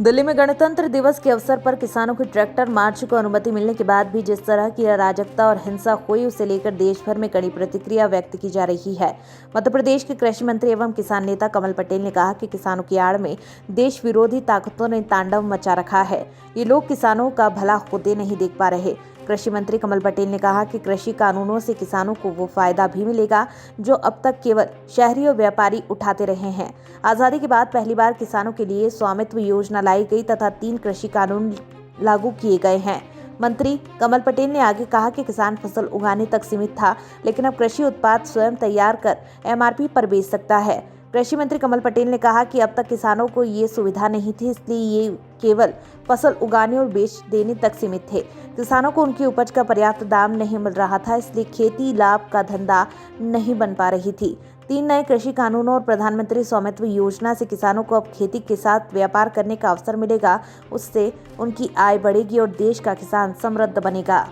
दिल्ली में गणतंत्र दिवस के अवसर पर किसानों की ट्रैक्टर मार्च को अनुमति मिलने के बाद भी जिस तरह की अराजकता और हिंसा हुई, उसे लेकर देश भर में कड़ी प्रतिक्रिया व्यक्त की जा रही है। मध्य प्रदेश के कृषि मंत्री एवं किसान नेता कमल पटेल ने कहा कि किसानों की आड़ में देश विरोधी ताकतों ने तांडव मचा रखा है। ये लोग किसानों का भला होते नहीं देख पा रहे। कृषि मंत्री कमल पटेल ने कहा कि कृषि कानूनों से किसानों को वो फायदा भी मिलेगा जो अब तक केवल शहरी और व्यापारी उठाते रहे हैं। आजादी के बाद पहली बार किसानों के लिए स्वामित्व योजना लाई गई तथा 3 कृषि कानून लागू किए गए हैं। मंत्री कमल पटेल ने आगे कहा कि किसान फसल उगाने तक सीमित था, लेकिन अब कृषि उत्पाद स्वयं तैयार कर MRP पर बेच सकता है। कृषि मंत्री कमल पटेल ने कहा कि अब तक किसानों को ये सुविधा नहीं थी, इसलिए ये केवल फसल उगाने और बेच देने तक सीमित थे। किसानों को उनकी उपज का पर्याप्त दाम नहीं मिल रहा था, इसलिए खेती लाभ का धंधा नहीं बन पा रही थी। 3 नए कृषि कानूनों और प्रधानमंत्री स्वामित्व योजना से किसानों को अब खेती के साथ व्यापार करने का अवसर मिलेगा। उससे उनकी आय बढ़ेगी और देश का किसान समृद्ध बनेगा।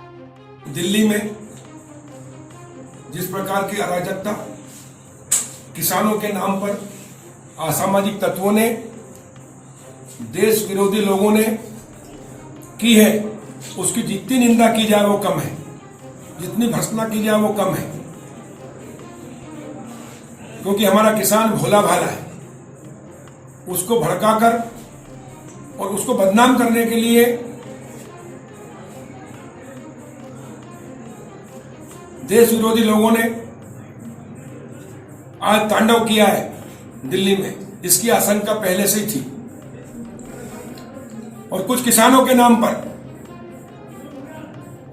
दिल्ली में जिस प्रकार की अराजकता किसानों के नाम पर असामाजिक तत्वों ने, देश विरोधी लोगों ने की है, उसकी जितनी निंदा की जाए वो कम है, जितनी भर्त्सना की जाए वो कम है। क्योंकि हमारा किसान भोला भाला है। उसको भड़काकर और उसको बदनाम करने के लिए देश विरोधी लोगों ने आज तांडव किया है दिल्ली में। इसकी आशंका पहले से ही थी और कुछ किसानों के नाम पर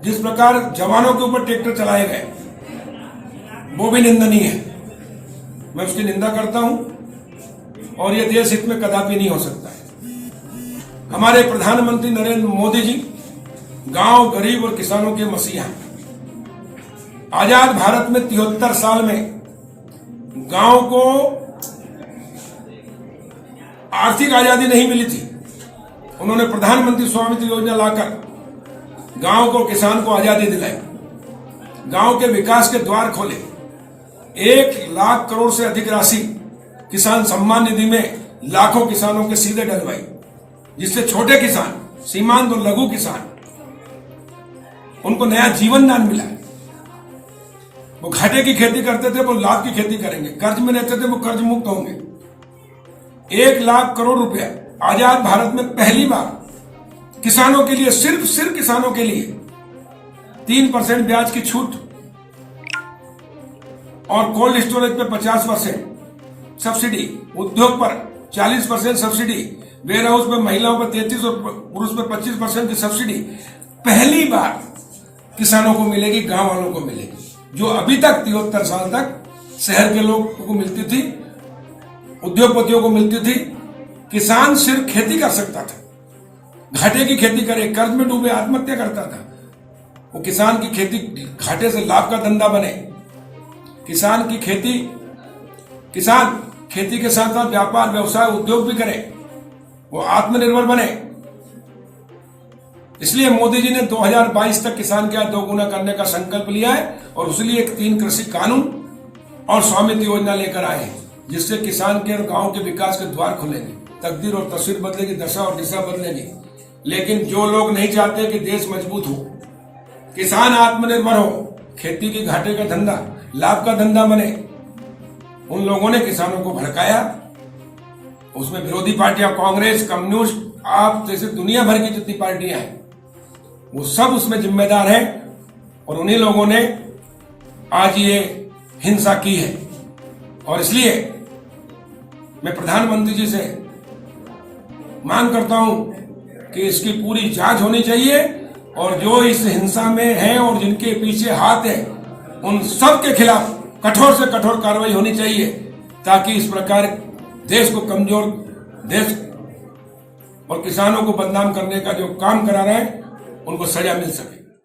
जिस प्रकार जवानों के ऊपर ट्रैक्टर चलाए गए, वो भी निंदनीय है। मैं उसकी निंदा करता हूं और यह देश हित में कदापि नहीं हो सकता है। हमारे प्रधानमंत्री नरेंद्र मोदी जी गांव, गरीब और किसानों के मसीहा। आजाद भारत में 73 साल में गांव को आर्थिक आजादी नहीं मिली थी। उन्होंने प्रधानमंत्री स्वामित्व योजना लाकर गांव को, किसान को आजादी दिलाई, गांव के विकास के द्वार खोले। 1 लाख करोड़ से अधिक राशि किसान सम्मान निधि में लाखों किसानों के सीधे डलवाई, जिससे छोटे किसान, सीमांत और लघु किसान, उनको नया जीवन दान मिला। वो घाटे की खेती करते थे, वो लाभ की खेती करेंगे। कर्ज में रहते थे, वो कर्ज मुक्त होंगे। 1 लाख करोड़ रुपया आजाद भारत में पहली बार किसानों के लिए, सिर्फ किसानों के लिए 3% ब्याज की छूट और कोल्ड स्टोरेज पे 50% सब्सिडी, उद्योग पर 40% सब्सिडी, वेयर हाउस में महिलाओं पर 33% और पुरुष पर 25% की सब्सिडी पहली बार किसानों को मिलेगी, गांव वालों को मिलेगी, जो अभी तक 73 साल तक शहर के लोगों को मिलती थी, उद्योगपतियों को मिलती थी। किसान सिर्फ खेती कर सकता था, घाटे की खेती करे, कर्ज में डूबे आत्महत्या करता था। वो किसान की खेती घाटे से लाभ का धंधा बने। किसान खेती के साथ साथ व्यापार, व्यवसाय, उद्योग भी करे, वो आत्मनिर्भर बने। इसलिए मोदी जी ने 2022 तक किसान की आय 2 गुना करने का संकल्प लिया है और उसलिए 3 कृषि कानून और स्वामित्व योजना लेकर आए हैं, जिससे किसान के और गांव के विकास के द्वार खुलेंगे, तकदीर और तस्वीर बदलेगी, दशा और दिशा बदलेगी। लेकिन जो लोग नहीं चाहते कि देश मजबूत हो, किसान आत्मनिर्भर हो, खेती की घाटे का धंधा लाभ का धंधा बने, उन लोगों ने किसानों को भड़काया। उसमें विरोधी पार्टियां, कांग्रेस, कम्युनिस्ट, आप जैसे दुनिया भर की जितनी पार्टियां हैं, वो सब उसमें जिम्मेदार हैं और उन्हीं लोगों ने आज ये हिंसा की है। और इसलिए मैं प्रधानमंत्री जी से मांग करता हूं कि इसकी पूरी जांच होनी चाहिए और जो इस हिंसा में हैं और जिनके पीछे हाथ है, उन सब के खिलाफ कठोर से कठोर कार्रवाई होनी चाहिए, ताकि इस प्रकार देश को कमजोर, देश और किसानों को बदनाम करने का जो काम करा रहे हैं, उनको सजा मिल सके।